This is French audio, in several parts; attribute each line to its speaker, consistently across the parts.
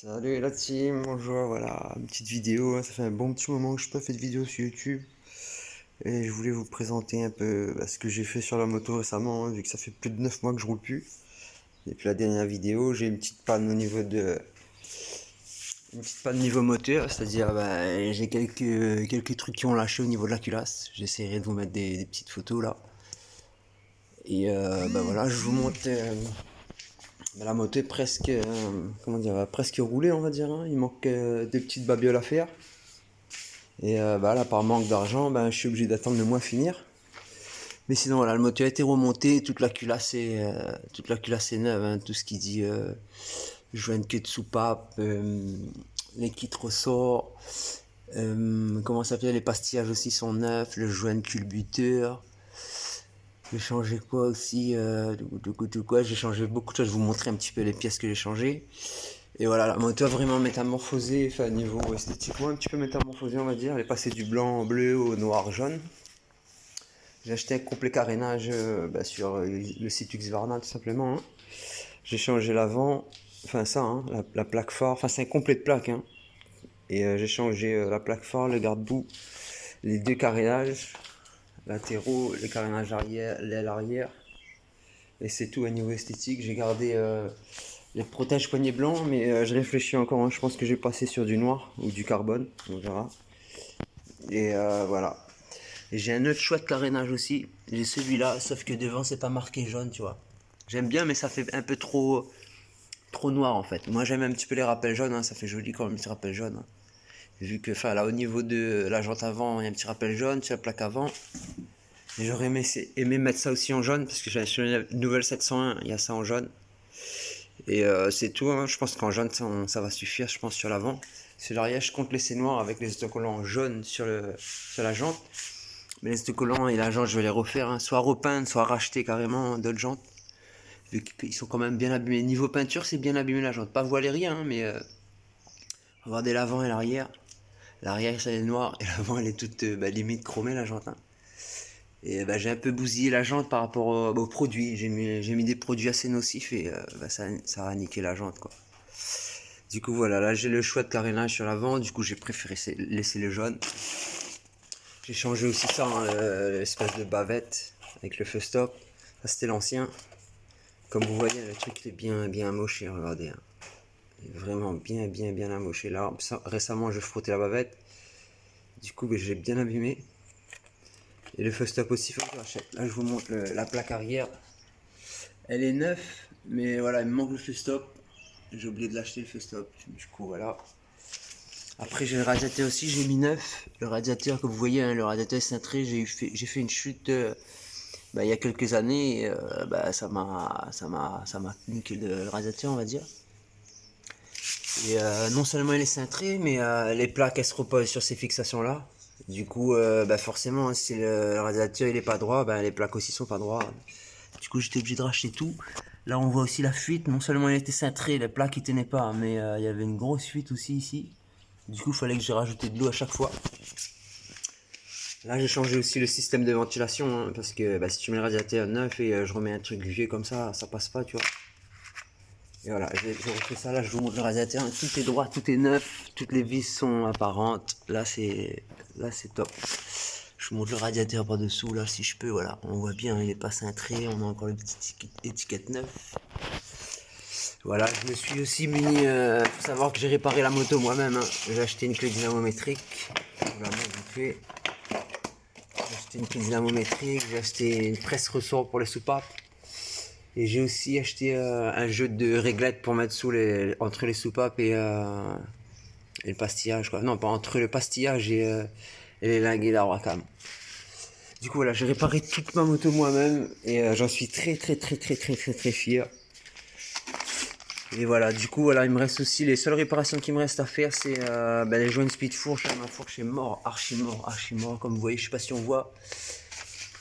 Speaker 1: Salut la team, bonjour, voilà, une petite vidéo, hein. Ça fait un bon petit moment que je n'ai pas fait de vidéo sur YouTube et je voulais vous présenter un peu ce que j'ai fait sur la moto récemment, hein, vu que ça fait plus de 9 mois que je roule plus. Depuis la dernière vidéo, j'ai une petite panne au niveau une petite panne niveau moteur, c'est-à-dire j'ai quelques trucs qui ont lâché au niveau de la culasse. J'essaierai de vous mettre des petites photos là. Et voilà, je vous montre la moto est presque, comment dire, presque roulée on va dire, hein. Il manque des petites babioles à faire. Et là, par manque d'argent, je suis obligé d'attendre le mois finir. Mais sinon, voilà, le moteur a été remonté, toute la culasse est neuve, hein. Tout ce qui dit joint de queue de soupape, les kits ressorts, comment ça s'appelle, les pastillages aussi sont neufs, le joint de culbuteur. J'ai changé quoi aussi, j'ai changé beaucoup de choses, je vais vous montrer un petit peu les pièces que j'ai changées. Et voilà, la moto a vraiment métamorphosé, enfin niveau esthétiquement un petit peu métamorphosé on va dire. Elle est passée du blanc au bleu au noir jaune. J'ai acheté un complet carénage sur le site Husqvarna tout simplement, hein. J'ai changé l'avant, enfin ça, hein, la plaque phare, enfin c'est un complet de plaque, hein. Et j'ai changé la plaque phare, le garde-boue, les deux carénages latéraux, le carénage arrière, l'aile arrière. Et c'est tout à niveau esthétique. J'ai gardé les protèges poignets blancs, mais je réfléchis encore, hein. Je pense que je vais passer sur du noir ou du carbone, on verra. Et voilà. Et j'ai un autre choix de carénage aussi. J'ai celui-là, sauf que devant c'est pas marqué jaune, tu vois. J'aime bien, mais ça fait un peu trop noir en fait. Moi j'aime un petit peu les rappels jaunes, hein. Ça fait joli quand même, petit rappel jaune, hein. Vu que, enfin là au niveau de la jante avant, il y a un petit rappel jaune sur la plaque avant. Et j'aurais aimé mettre ça aussi en jaune, parce que j'avais sur la nouvelle 701, il y a ça en jaune. Et c'est tout, hein. Je pense qu'en jaune ça va suffire, je pense, sur l'avant. Sur l'arrière, je compte laisser noir avec les autocollants jaunes sur la jante. Mais les autocollants et la jante, je vais les refaire, hein. Soit repeindre, soit racheter carrément d'autres jantes. Vu qu'ils sont quand même bien abîmés. Niveau peinture, c'est bien abîmé la jante. Pas voilé rien, hein, mais regardez l'avant et l'arrière. L'arrière, ça est noir et l'avant, elle est toute limite chromée la jante, hein. Et j'ai un peu bousillé la jante par rapport aux produits. J'ai mis des produits assez nocifs et ça a niqué la jante, quoi. Du coup, voilà, là j'ai le choix de carénage sur l'avant. Du coup, j'ai préféré laisser le jaune. J'ai changé aussi ça, hein, l'espèce de bavette avec le feu stop. Ça, c'était l'ancien. Comme vous voyez, le truc est bien amoché, regardez, hein. Il est vraiment bien amoché. Là, récemment, je frottais la bavette. Du coup, j'ai bien abîmé. Et le feu stop aussi, faut que je rachète. Là, je vous montre la plaque arrière. Elle est neuve, mais voilà, il me manque le feu stop. J'ai oublié de l'acheter le feu stop. Du coup, voilà. Après, j'ai le radiateur aussi, j'ai mis neuf. Le radiateur, comme vous voyez, hein, le radiateur est cintré. J'ai fait une chute il y a quelques années. Et, ça m'a niqué le radiateur, on va dire. Et non seulement il est cintré, mais les plaques elles se reposent sur ces fixations là. Du coup, forcément, si le radiateur il est pas droit, les plaques aussi sont pas droites. Du coup, j'étais obligé de racheter tout. Là, on voit aussi la fuite. Non seulement il était cintré, les plaques ne tenaient pas, mais il y avait une grosse fuite aussi ici. Du coup, il fallait que j'ai rajouté de l'eau à chaque fois. Là, j'ai changé aussi le système de ventilation, hein, parce que si tu mets le radiateur neuf et je remets un truc vieux comme ça passe pas, tu vois. Et voilà, j'ai refait ça. Là, je vous montre le radiateur. Tout est droit, tout est neuf, toutes les vis sont apparentes. Là, c'est top. Je vous montre le radiateur par dessous, là, si je peux. Voilà, on voit bien, il est pas cintré. On a encore une petite étiquette neuve. Voilà, je me suis aussi muni. Faut savoir que j'ai réparé la moto moi-même, hein. J'ai acheté une clé dynamométrique. Voilà, j'ai acheté une clé dynamométrique. J'ai acheté une presse ressort pour les soupapes. Et j'ai aussi acheté un jeu de réglettes pour mettre entre les soupapes et le pastillage, quoi. Non, pas entre le pastillage et les linguets d'arbre à cam. Du coup, voilà, j'ai réparé toute ma moto moi-même et j'en suis très fier. Et voilà, du coup, voilà, il me reste aussi les seules réparations qui me restent à faire, c'est les joints de speed fourche. Ma fourche est archi mort, comme vous voyez. Je sais pas si on voit.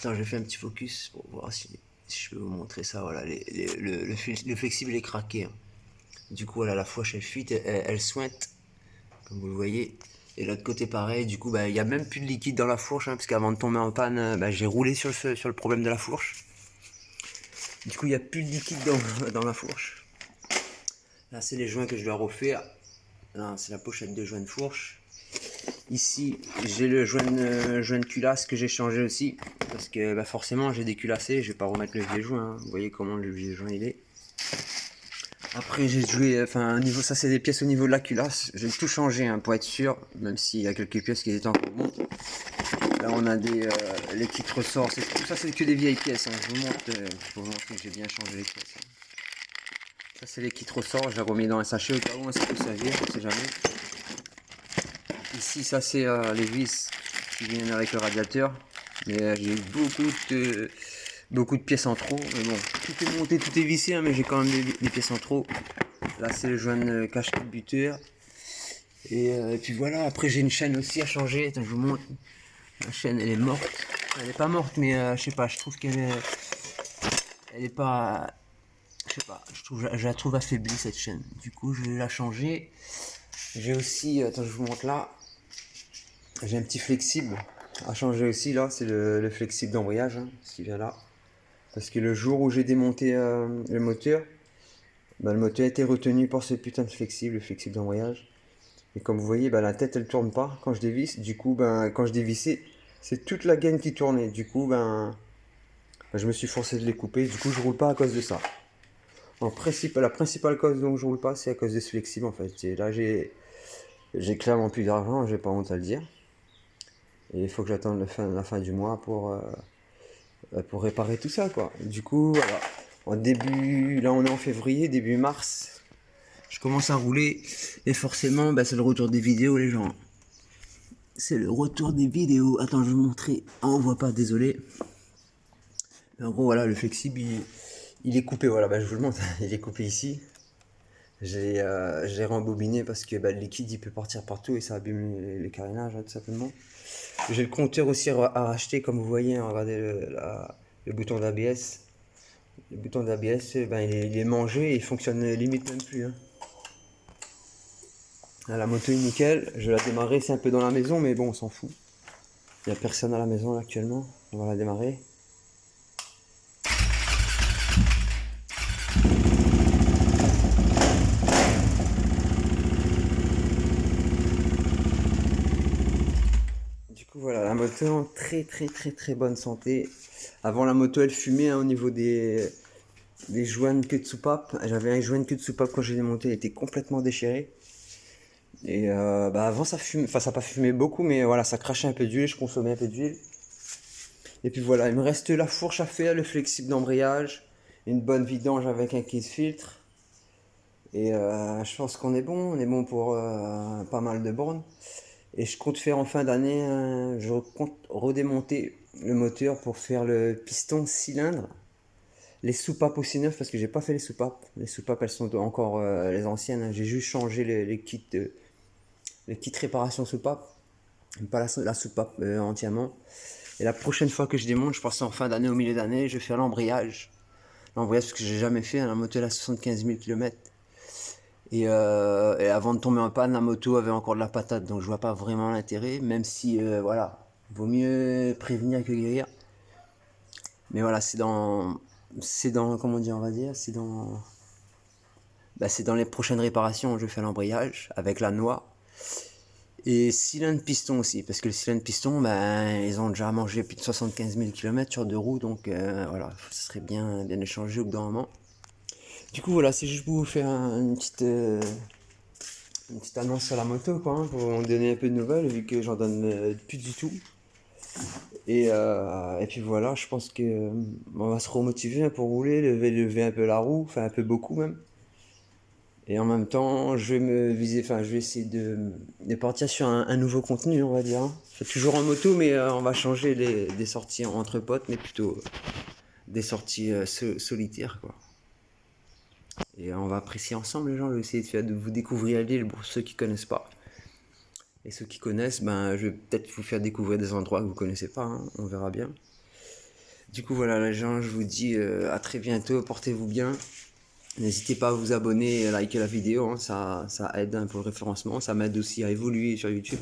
Speaker 1: Attends, je fais un petit focus pour voir si je peux vous montrer ça. Voilà, le flexible est craqué, hein. Du coup, voilà, la fourche elle fuite, elle sointe, comme vous le voyez. Et l'autre côté pareil, du coup, il n'y a même plus de liquide dans la fourche, hein, parce qu'avant de tomber en panne, j'ai roulé sur le problème de la fourche. Du coup, il n'y a plus de liquide dans la fourche. Là, c'est les joints que je dois refaire. Là, c'est la pochette de joint fourche. Ici, j'ai le joint de culasse que j'ai changé aussi. Parce que bah, forcément, j'ai déculassé. Je vais pas remettre le vieux joint. Hein. Vous voyez comment le vieux joint il est. Après, j'ai joué. Enfin, niveau, ça, c'est des pièces au niveau de la culasse. J'ai tout changé hein, pour être sûr. Même s'il y a quelques pièces qui étaient encore bonnes. Là, on a les kits ressorts. Tout ça, c'est que des vieilles pièces. Hein. Je vous montre que j'ai bien changé les pièces. Hein. Ça, c'est les kits ressorts. Je l'ai remis dans un sachet au cas où ça peut servir. On sait jamais. Ici, ça c'est les vis qui viennent avec le radiateur. Mais j'ai beaucoup de pièces en trop. Mais bon, tout est monté, tout est vissé, hein, mais j'ai quand même des pièces en trop. Là, c'est le joint de cache buteur. Et puis voilà, après j'ai une chaîne aussi à changer. Attends, je vous montre. La chaîne, elle est morte. Elle est pas morte, mais je sais pas, je trouve elle est pas, je sais pas, je la trouve affaiblie cette chaîne. Du coup, je vais la changer. J'ai aussi, attends, je vous montre là. J'ai un petit flexible à changer aussi là, c'est le flexible d'embrayage hein, ce qui vient là. Parce que le jour où j'ai démonté le moteur, bah, le moteur a été retenu par ce putain de flexible, le flexible d'embrayage. Et comme vous voyez, bah, la tête elle tourne pas quand je dévisse. Du coup, ben, quand je dévissais, c'est toute la gaine qui tournait. Du coup, je me suis forcé de les couper. Du coup, je roule pas à cause de ça. En principe, la principale cause dont je roule pas, c'est à cause de ce flexible en fait. Et là, j'ai clairement plus d'argent, j'ai pas honte à le dire. Et il faut que j'attende la fin du mois pour réparer tout ça, quoi. Du coup, voilà. Là, on est en février, début mars. Je commence à rouler. Et forcément, bah, c'est le retour des vidéos, les gens. C'est le retour des vidéos. Attends, je vais vous montrer. Ah, on voit pas, désolé. Mais en gros, voilà, le flexible, il est coupé. Voilà, bah, je vous le montre. Il est coupé ici. J'ai rembobiné parce que bah, le liquide, il peut partir partout et ça abîme les carénages, hein, tout simplement. J'ai le compteur aussi à racheter, comme vous voyez, hein, regardez le bouton d'ABS. Le bouton d'ABS, ben, il est mangé et il fonctionne limite même plus. Hein. Ah, la moto est nickel, je vais la démarrer, c'est un peu dans la maison, mais bon, on s'en fout. Il n'y a personne à la maison là, actuellement, on va la démarrer. Du coup voilà, la moto en très bonne santé. Avant la moto elle fumait hein, au niveau des joints de queue de soupape. J'avais un joint de queue de soupape quand j'ai démonté, il était complètement déchiré. Et bah avant ça fume, enfin ça n'a pas fumé beaucoup, mais voilà, ça crachait un peu d'huile, je consommais un peu d'huile. Et puis voilà, il me reste la fourche à faire, le flexible d'embrayage, une bonne vidange avec un case filtre. Et je pense qu'on est bon pour pas mal de bornes. Et je compte faire en fin d'année, je compte redémonter le moteur pour faire le piston cylindre. Les soupapes aussi neufs parce que j'ai pas fait les soupapes. Les soupapes elles sont encore les anciennes. Hein. J'ai juste changé les kits réparation soupape. Pas la soupape entièrement. Et la prochaine fois que je démonte, je pense en fin d'année, au milieu d'année, je vais faire l'embrayage. L'embrayage parce que j'ai jamais fait. Hein. La moto elle a 75 000 km. Et avant de tomber en panne, la moto avait encore de la patate, donc je vois pas vraiment l'intérêt, même si, voilà, vaut mieux prévenir que guérir. Mais voilà, comment dire, on va dire, c'est dans les prochaines réparations, je fais l'embrayage avec la noix. Et cylindre piston aussi, parce que le cylindre piston, ben, ils ont déjà mangé plus de 75 000 km sur deux roues, donc voilà, ce serait bien de changer au bout d'un moment. Du coup, voilà, c'est juste pour vous faire une petite annonce sur la moto, quoi, hein, pour vous donner un peu de nouvelles, vu que j'en donne plus du tout. Et puis voilà, je pense que on va se remotiver hein, pour rouler, lever un peu la roue, enfin un peu beaucoup même. Et en même temps, je vais essayer de partir sur un nouveau contenu, on va dire. Hein. C'est toujours en moto, mais on va changer des sorties entre potes, mais plutôt des sorties solitaires, quoi. Et on va apprécier ensemble, les gens. Je vais essayer de vous découvrir l'île pour ceux qui connaissent pas. Et ceux qui connaissent, ben, je vais peut-être vous faire découvrir des endroits que vous connaissez pas. Hein. On verra bien. Du coup, voilà, les gens, je vous dis à très bientôt. Portez-vous bien. N'hésitez pas à vous abonner et à liker la vidéo. Hein. Ça aide hein, pour le référencement. Ça m'aide aussi à évoluer sur YouTube.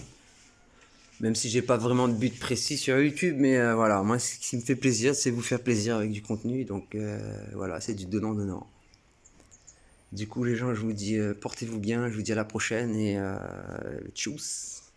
Speaker 1: Même si j'ai pas vraiment de but précis sur YouTube. Mais voilà, moi, ce qui me fait plaisir, c'est vous faire plaisir avec du contenu. Donc voilà, c'est du donnant-donnant. Du coup, les gens, je vous dis portez-vous bien, je vous dis à la prochaine et tchuss!